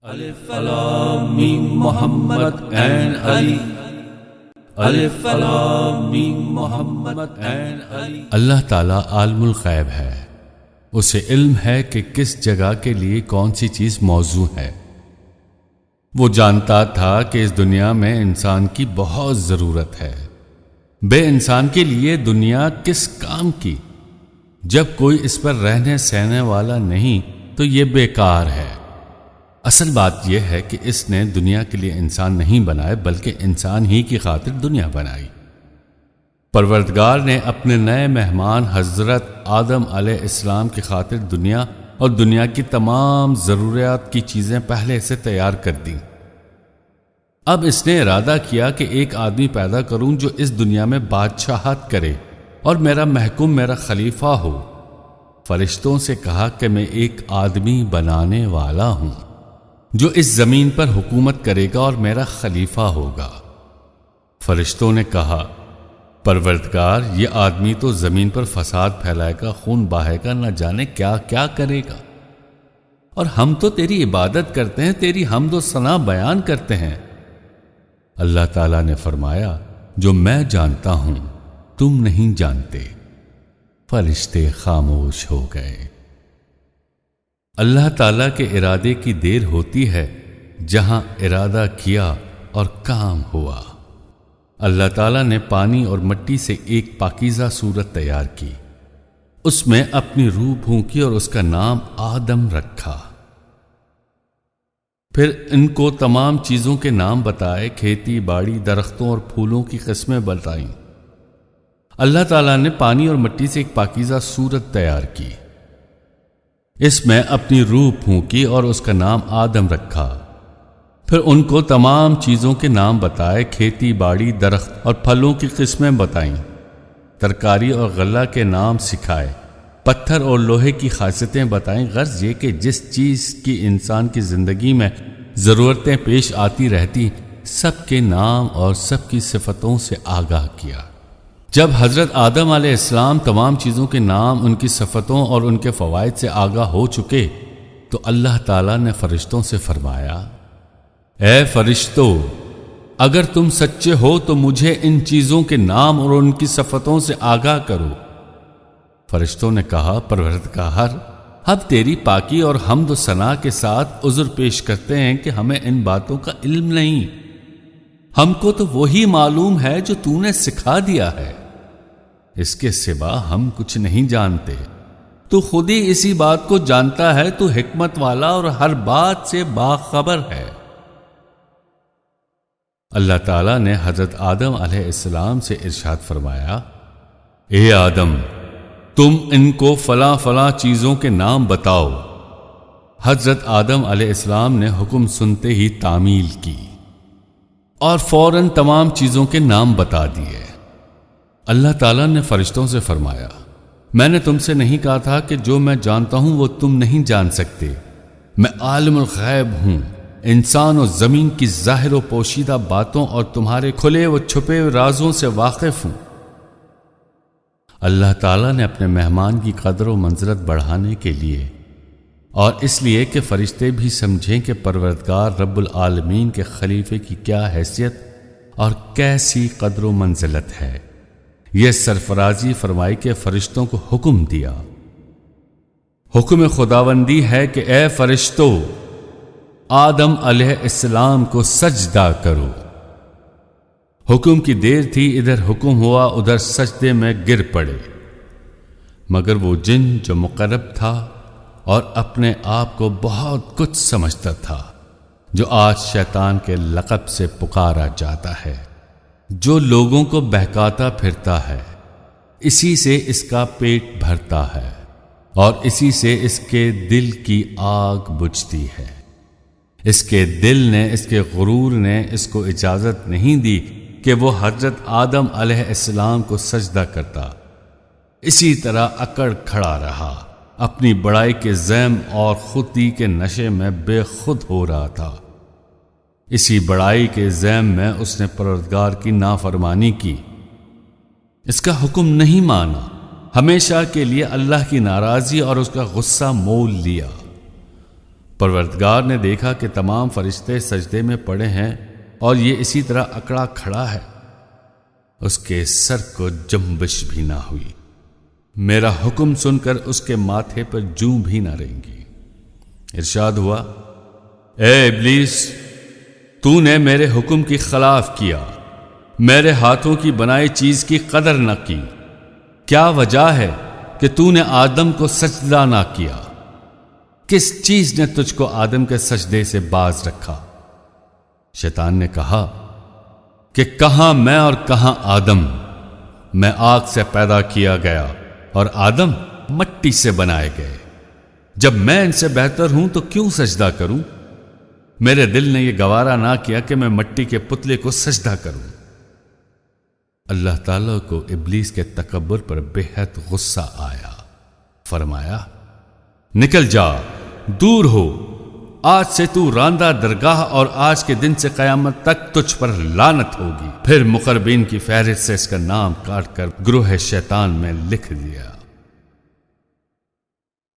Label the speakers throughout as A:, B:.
A: الف لام میم محمد عین علی الف لام میم محمد عین علی۔
B: اللہ تعالیٰ عالم الغیب ہے، اسے علم ہے کہ کس جگہ کے لیے کون سی چیز موزوں ہے۔ وہ جانتا تھا کہ اس دنیا میں انسان کی بہت ضرورت ہے، بے انسان کے لیے دنیا کس کام کی؟ جب کوئی اس پر رہنے سہنے والا نہیں تو یہ بیکار ہے۔ اصل بات یہ ہے کہ اس نے دنیا کے لیے انسان نہیں بنائے بلکہ انسان ہی کی خاطر دنیا بنائی۔ پروردگار نے اپنے نئے مہمان حضرت آدم علیہ السلام کی خاطر دنیا اور دنیا کی تمام ضروریات کی چیزیں پہلے سے تیار کر دیں۔ اب اس نے ارادہ کیا کہ ایک آدمی پیدا کروں جو اس دنیا میں بادشاہت کرے اور میرا محکوم، میرا خلیفہ ہو۔ فرشتوں سے کہا کہ میں ایک آدمی بنانے والا ہوں جو اس زمین پر حکومت کرے گا اور میرا خلیفہ ہوگا۔ فرشتوں نے کہا، پروردگار، یہ آدمی تو زمین پر فساد پھیلائے گا، خون بہائے گا، نہ جانے کیا کیا کرے گا، اور ہم تو تیری عبادت کرتے ہیں، تیری حمد و ثنا بیان کرتے ہیں۔ اللہ تعالیٰ نے فرمایا، جو میں جانتا ہوں تم نہیں جانتے۔ فرشتے خاموش ہو گئے۔ اللہ تعالیٰ کے ارادے کی دیر ہوتی ہے جہاں ارادہ کیا اور کام ہوا۔ اللہ تعالیٰ نے پانی اور مٹی سے ایک پاکیزہ صورت تیار کی، اس میں اپنی روح پھونکی اور اس کا نام آدم رکھا۔ پھر ان کو تمام چیزوں کے نام بتائے، کھیتی باڑی، درختوں اور پھولوں کی قسمیں بتائیں۔ اللہ تعالیٰ نے پانی اور مٹی سے ایک پاکیزہ صورت تیار کی، اس میں اپنی روح پھونکی اور اس کا نام آدم رکھا۔ پھر ان کو تمام چیزوں کے نام بتائے، کھیتی باڑی، درخت اور پھلوں کی قسمیں بتائیں، ترکاری اور غلہ کے نام سکھائے، پتھر اور لوہے کی خاصیتیں بتائیں۔ غرض یہ کہ جس چیز کی انسان کی زندگی میں ضرورتیں پیش آتی رہتی، سب کے نام اور سب کی صفتوں سے آگاہ کیا۔ جب حضرت آدم علیہ السلام تمام چیزوں کے نام، ان کی صفتوں اور ان کے فوائد سے آگاہ ہو چکے تو اللہ تعالیٰ نے فرشتوں سے فرمایا، اے فرشتو، اگر تم سچے ہو تو مجھے ان چیزوں کے نام اور ان کی صفتوں سے آگاہ کرو۔ فرشتوں نے کہا، پروردگار، ہم تیری پاکی اور حمد و ثنا کے ساتھ عذر پیش کرتے ہیں کہ ہمیں ان باتوں کا علم نہیں، ہم کو تو وہی معلوم ہے جو تو نے سکھا دیا ہے، اس کے سوا ہم کچھ نہیں جانتے۔ تو خود ہی اسی بات کو جانتا ہے، تو حکمت والا اور ہر بات سے باخبر ہے۔ اللہ تعالیٰ نے حضرت آدم علیہ السلام سے ارشاد فرمایا، اے آدم، تم ان کو فلاں فلاں چیزوں کے نام بتاؤ۔ حضرت آدم علیہ السلام نے حکم سنتے ہی تعمیل کی اور فوراً تمام چیزوں کے نام بتا دیے۔ اللہ تعالیٰ نے فرشتوں سے فرمایا، میں نے تم سے نہیں کہا تھا کہ جو میں جانتا ہوں وہ تم نہیں جان سکتے؟ میں عالم الغیب ہوں، انسان و زمین کی ظاہر و پوشیدہ باتوں اور تمہارے کھلے و چھپے رازوں سے واقف ہوں۔ اللہ تعالیٰ نے اپنے مہمان کی قدر و منزلت بڑھانے کے لیے اور اس لیے کہ فرشتے بھی سمجھیں کہ پروردگار رب العالمین کے خلیفے کی کیا حیثیت اور کیسی قدر و منزلت ہے، یہ سرفرازی فرمائی کہ فرشتوں کو حکم دیا۔ حکم خداوندی ہے کہ اے فرشتو، آدم علیہ السلام کو سجدہ کرو۔ حکم کی دیر تھی، ادھر حکم ہوا، ادھر سجدے میں گر پڑے، مگر وہ جن جو مقرب تھا اور اپنے آپ کو بہت کچھ سمجھتا تھا، جو آج شیطان کے لقب سے پکارا جاتا ہے، جو لوگوں کو بہکاتا پھرتا ہے، اسی سے اس کا پیٹ بھرتا ہے اور اسی سے اس کے دل کی آگ بجھتی ہے۔ اس کے دل نے، اس کے غرور نے اس کو اجازت نہیں دی کہ وہ حضرت آدم علیہ السلام کو سجدہ کرتا، اسی طرح اکڑ کھڑا رہا، اپنی بڑائی کے ذم اور خودی کے نشے میں بے خود ہو رہا تھا۔ اسی بڑائی کے ذم میں اس نے پروردگار کی نافرمانی کی، اس کا حکم نہیں مانا، ہمیشہ کے لیے اللہ کی ناراضی اور اس کا غصہ مول لیا۔ پروردگار نے دیکھا کہ تمام فرشتے سجدے میں پڑے ہیں اور یہ اسی طرح اکڑا کھڑا ہے، اس کے سر کو جنبش بھی نہ ہوئی، میرا حکم سن کر اس کے ماتھے پر جوں بھی نہ رینگی۔ ارشاد ہوا، اے ابلیس، تو نے میرے حکم کی خلاف کیا، میرے ہاتھوں کی بنائی چیز کی قدر نہ کی، کیا وجہ ہے کہ تو نے آدم کو سجدہ نہ کیا؟ کس چیز نے تجھ کو آدم کے سجدے سے باز رکھا؟ شیطان نے کہا کہ کہاں میں اور کہاں آدم، میں آگ سے پیدا کیا گیا اور آدم مٹی سے بنائے گئے، جب میں ان سے بہتر ہوں تو کیوں سجدہ کروں؟ میرے دل نے یہ گوارا نہ کیا کہ میں مٹی کے پتلے کو سجدہ کروں۔ اللہ تعالیٰ کو ابلیس کے تکبر پر بے حد غصہ آیا، فرمایا، نکل جا، دور ہو، آج سے تو راندہ درگاہ اور آج کے دن سے قیامت تک تجھ پر لعنت ہوگی۔ پھر مقربین کی فہرست سے اس کا نام کاٹ کر گروہ شیطان میں لکھ دیا۔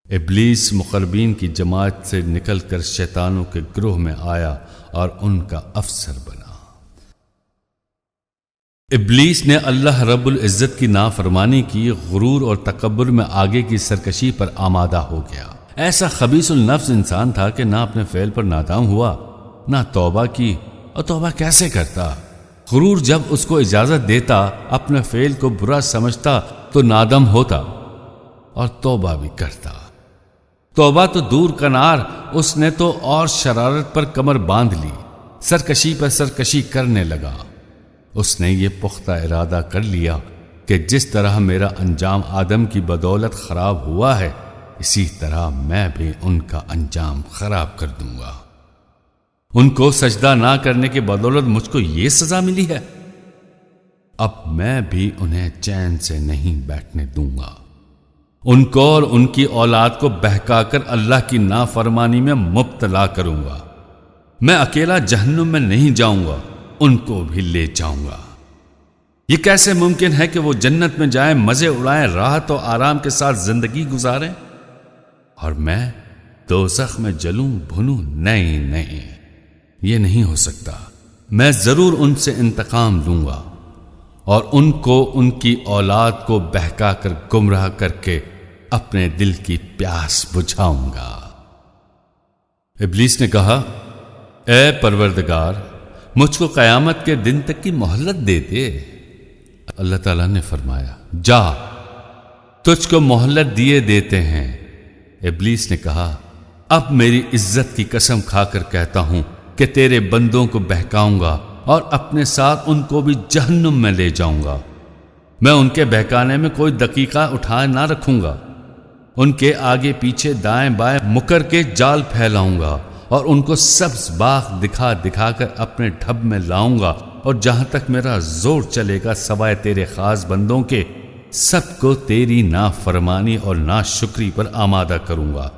B: ابلیس مقربین کی جماعت سے نکل کر شیطانوں کے گروہ میں آیا اور ان کا افسر بنا۔ ابلیس نے اللہ رب العزت کی نافرمانی کی، غرور اور تکبر میں آگے کی سرکشی پر آمادہ ہو گیا۔ ایسا خبیث النفس انسان تھا کہ نہ اپنے فعل پر نادام ہوا، نہ توبہ کی، اور توبہ کیسے کرتا؟ غرور جب اس کو اجازت دیتا، اپنے فعل کو برا سمجھتا تو نادم ہوتا اور توبہ بھی کرتا۔ توبہ تو دور کنار، اس نے تو اور شرارت پر کمر باندھ لی، سرکشی پر سرکشی کرنے لگا۔ اس نے یہ پختہ ارادہ کر لیا کہ جس طرح میرا انجام آدم کی بدولت خراب ہوا ہے، اسی طرح میں بھی ان کا انجام خراب کر دوں گا۔ ان کو سجدہ نہ کرنے کی بدولت مجھ کو یہ سزا ملی ہے، اب میں بھی انہیں چین سے نہیں بیٹھنے دوں گا۔ ان کو اور ان کی اولاد کو بہکا کر اللہ کی نافرمانی میں مبتلا کروں گا۔ میں اکیلا جہنم میں نہیں جاؤں گا، ان کو بھی لے جاؤں گا۔ یہ کیسے ممکن ہے کہ وہ جنت میں جائیں، مزے اڑائیں، راحت و آرام کے ساتھ زندگی گزاریں، اور میں دوزخ میں جلوں بھنوں؟ نہیں، یہ نہیں ہو سکتا۔ میں ضرور ان سے انتقام لوں گا اور ان کو، ان کی اولاد کو بہکا کر گمراہ کر کے اپنے دل کی پیاس بجھاؤں گا۔ ابلیس نے کہا، اے پروردگار، مجھ کو قیامت کے دن تک کی مہلت دے دے۔ اللہ تعالیٰ نے فرمایا، جا، تجھ کو مہلت دیے دیتے ہیں۔ ابلیس نے کہا، اب میری عزت کی قسم کھا کر کہتا ہوں کہ تیرے بندوں کو بہکاؤں گا اور اپنے ساتھ ان کو بھی جہنم میں لے جاؤں گا۔ میں ان کے بہکانے میں کوئی دقیقہ اٹھائے نہ رکھوں گا، ان کے آگے پیچھے دائیں بائیں مکر کے جال پھیلاؤں گا اور ان کو سبز باغ دکھا دکھا کر اپنے ڈھب میں لاؤں گا، اور جہاں تک میرا زور چلے گا سوائے تیرے خاص بندوں کے، سب کو تیری نافرمانی اور ناشکری پر آمادہ کروں گا،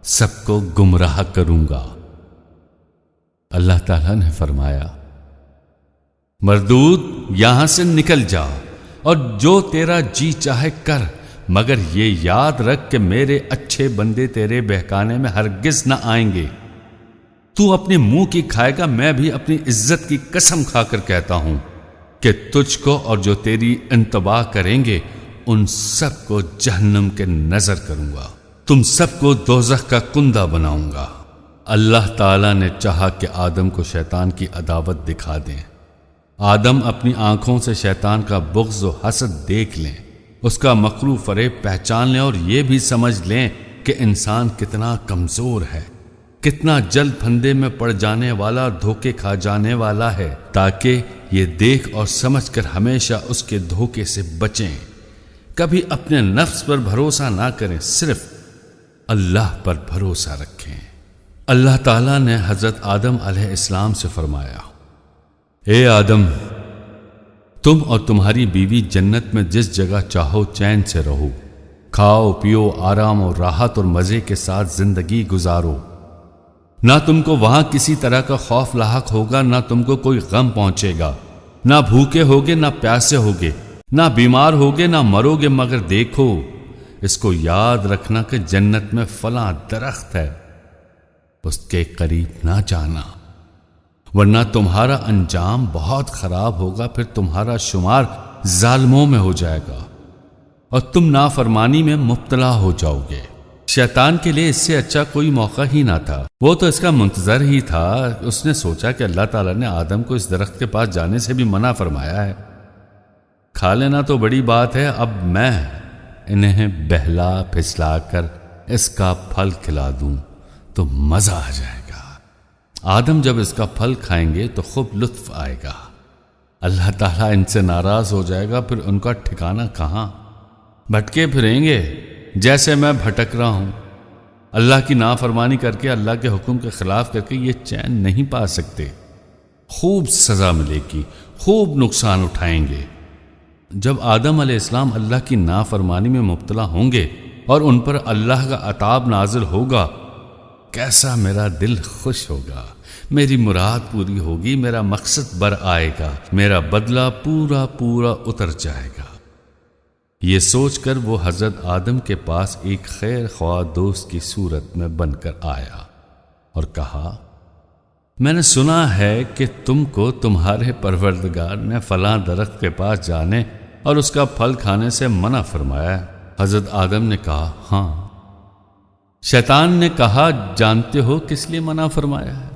B: سب کو گمراہ کروں گا۔ اللہ تعالیٰ نے فرمایا، مردود، یہاں سے نکل جا اور جو تیرا جی چاہے کر، مگر یہ یاد رکھ کہ میرے اچھے بندے تیرے بہکانے میں ہرگز نہ آئیں گے۔ تو اپنے منہ کی کھائے گا، میں بھی اپنی عزت کی قسم کھا کر کہتا ہوں کہ تجھ کو اور جو تیری انتباہ کریں گے ان سب کو جہنم کے نظر کروں گا، تم سب کو دوزخ کا کندہ بناؤں گا۔ اللہ تعالیٰ نے چاہا کہ آدم کو شیطان کی عداوت دکھا دیں۔ آدم اپنی آنکھوں سے شیطان کا بغض و حسد دیکھ لیں، اس کا مکروہ فریب پہچان لیں، اور یہ بھی سمجھ لیں کہ انسان کتنا کمزور ہے، کتنا جلد پھندے میں پڑ جانے والا، دھوکے کھا جانے والا ہے، تاکہ یہ دیکھ اور سمجھ کر ہمیشہ اس کے دھوکے سے بچیں۔ کبھی اپنے نفس پر بھروسہ نہ کریں، صرف اللہ پر بھروسہ رکھیں۔ اللہ تعالیٰ نے حضرت آدم علیہ السلام سے فرمایا، اے آدم، تم اور تمہاری بیوی جنت میں جس جگہ چاہو چین سے رہو، کھاؤ پیو، آرام اور راحت اور مزے کے ساتھ زندگی گزارو۔ نہ تم کو وہاں کسی طرح کا خوف لاحق ہوگا، نہ تم کو کوئی غم پہنچے گا، نہ بھوکے ہوگے نہ پیاسے ہوگے، نہ بیمار ہوگے نہ مرو گے، مگر دیکھو، اس کو یاد رکھنا کہ جنت میں فلاں درخت ہے، اس کے قریب نہ جانا، ورنہ تمہارا انجام بہت خراب ہوگا، پھر تمہارا شمار ظالموں میں ہو جائے گا اور تم نافرمانی میں مبتلا ہو جاؤ گے۔ شیطان کے لیے اس سے اچھا کوئی موقع ہی نہ تھا، وہ تو اس کا منتظر ہی تھا۔ اس نے سوچا کہ اللہ تعالیٰ نے آدم کو اس درخت کے پاس جانے سے بھی منع فرمایا ہے، کھا لینا تو بڑی بات ہے، اب میں انہیں بہلا پھسلا کر اس کا پھل کھلا دوں تو مزہ آ جائے گا۔ آدم جب اس کا پھل کھائیں گے تو خوب لطف آئے گا، اللہ تعالیٰ ان سے ناراض ہو جائے گا، پھر ان کا ٹھکانہ کہاں؟ بھٹکے پھریں گے جیسے میں بھٹک رہا ہوں۔ اللہ کی نافرمانی کر کے، اللہ کے حکم کے خلاف کر کے یہ چین نہیں پا سکتے، خوب سزا ملے گی، خوب نقصان اٹھائیں گے۔ جب آدم علیہ السلام اللہ کی نافرمانی میں مبتلا ہوں گے اور ان پر اللہ کا عذاب نازل ہوگا، کیسا میرا دل خوش ہوگا، میری مراد پوری ہوگی، میرا مقصد بر آئے گا، میرا بدلہ پورا پورا اتر جائے گا۔ یہ سوچ کر وہ حضرت آدم کے پاس ایک خیر خواہ دوست کی صورت میں بن کر آیا اور کہا، میں نے سنا ہے کہ تم کو تمہارے پروردگار نے فلاں درخت کے پاس جانے اور اس کا پھل کھانے سے منع فرمایا ہے۔ حضرت آدم نے کہا، ہاں۔ شیطان نے کہا، جانتے ہو کس لیے منع فرمایا ہے؟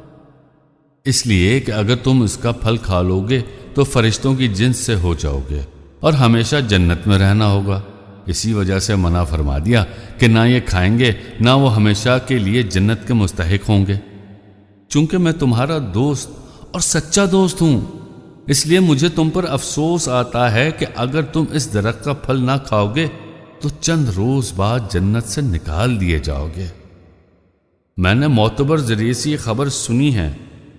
B: اس لیے کہ اگر تم اس کا پھل کھا لو گے تو فرشتوں کی جنس سے ہو جاؤ گے اور ہمیشہ جنت میں رہنا ہوگا، اسی وجہ سے منع فرما دیا کہ نہ یہ کھائیں گے نہ وہ ہمیشہ کے لیے جنت کے مستحق ہوں گے۔ چونکہ میں تمہارا دوست اور سچا دوست ہوں، اس لیے مجھے تم پر افسوس آتا ہے کہ اگر تم اس درخت کا پھل نہ کھاؤ گے تو چند روز بعد جنت سے نکال دیے جاؤ گے۔ میں نے معتبر ذریعے سے یہ خبر سنی ہے،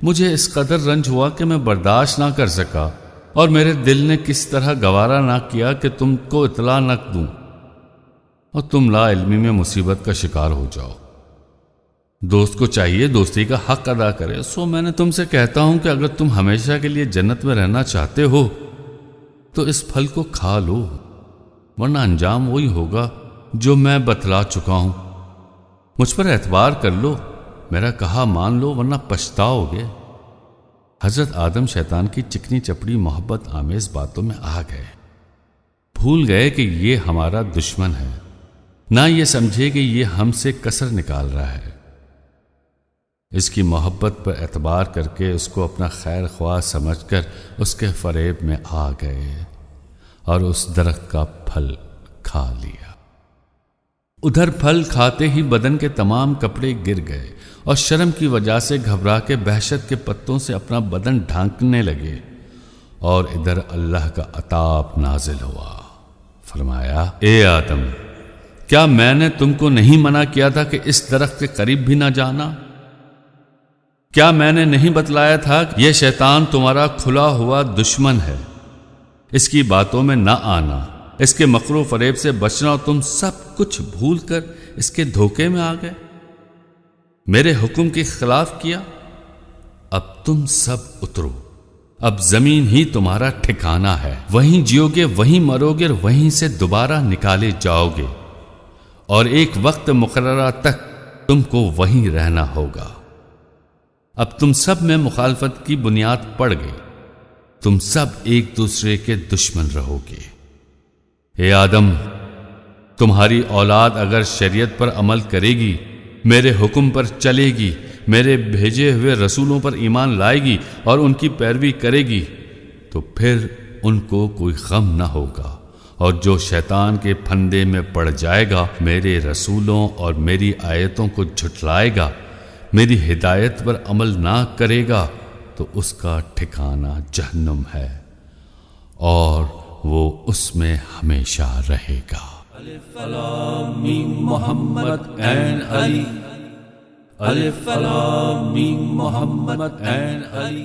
B: مجھے اس قدر رنج ہوا کہ میں برداشت نہ کر سکا، اور میرے دل نے کس طرح گوارا نہ کیا کہ تم کو اطلاع نہ دوں اور تم لا علمی میں مصیبت کا شکار ہو جاؤ۔ دوست کو چاہیے دوستی کا حق ادا کرے، سو میں نے تم سے کہتا ہوں کہ اگر تم ہمیشہ کے لیے جنت میں رہنا چاہتے ہو تو اس پھل کو کھا لو، ورنہ انجام وہی ہوگا جو میں بتلا چکا ہوں۔ مجھ پر اعتبار کر لو، میرا کہا مان لو، ورنہ پچھتاؤ گے۔ حضرت آدم شیطان کی چکنی چپڑی محبت آمیز باتوں میں آ گئے، بھول گئے کہ یہ ہمارا دشمن ہے، نہ یہ سمجھے کہ یہ ہم سے کسر نکال رہا ہے۔ اس کی محبت پر اعتبار کر کے اس کو اپنا خیر خواہ سمجھ کر اس کے فریب میں آ گئے اور اس درخت کا پھل کھا لیا۔ ادھر پھل کھاتے ہی بدن کے تمام کپڑے گر گئے اور شرم کی وجہ سے گھبرا کے بحشت کے پتوں سے اپنا بدن ڈھانکنے لگے، اور ادھر اللہ کا عذاب نازل ہوا۔ فرمایا، اے آدم، کیا میں نے تم کو نہیں منع کیا تھا کہ اس درخت کے قریب بھی نہ جانا؟ کیا میں نے نہیں بتلایا تھا کہ یہ شیطان تمہارا کھلا ہوا دشمن ہے؟ اس کی باتوں میں نہ آنا، اس کے مکر و فریب سے بچنا، اور تم سب کچھ بھول کر اس کے دھوکے میں آ گئے، میرے حکم کے خلاف کیا۔ اب تم سب اترو، اب زمین ہی تمہارا ٹھکانہ ہے، وہیں جیو گے، وہیں مرو گے، وہیں سے دوبارہ نکالے جاؤ گے، اور ایک وقت مقررہ تک تم کو وہیں رہنا ہوگا۔ اب تم سب میں مخالفت کی بنیاد پڑ گئی، تم سب ایک دوسرے کے دشمن رہو گے۔ اے آدم، تمہاری اولاد اگر شریعت پر عمل کرے گی، میرے حکم پر چلے گی، میرے بھیجے ہوئے رسولوں پر ایمان لائے گی اور ان کی پیروی کرے گی، تو پھر ان کو کوئی غم نہ ہوگا، اور جو شیطان کے پھندے میں پڑ جائے گا، میرے رسولوں اور میری آیتوں کو جھٹلائے گا، میری ہدایت پر عمل نہ کرے گا، تو اس کا ٹھکانہ جہنم ہے اور وہ اس میں ہمیشہ رہے گا۔
A: الف لام میم محمد این علی، الف لام میم محمد این علی۔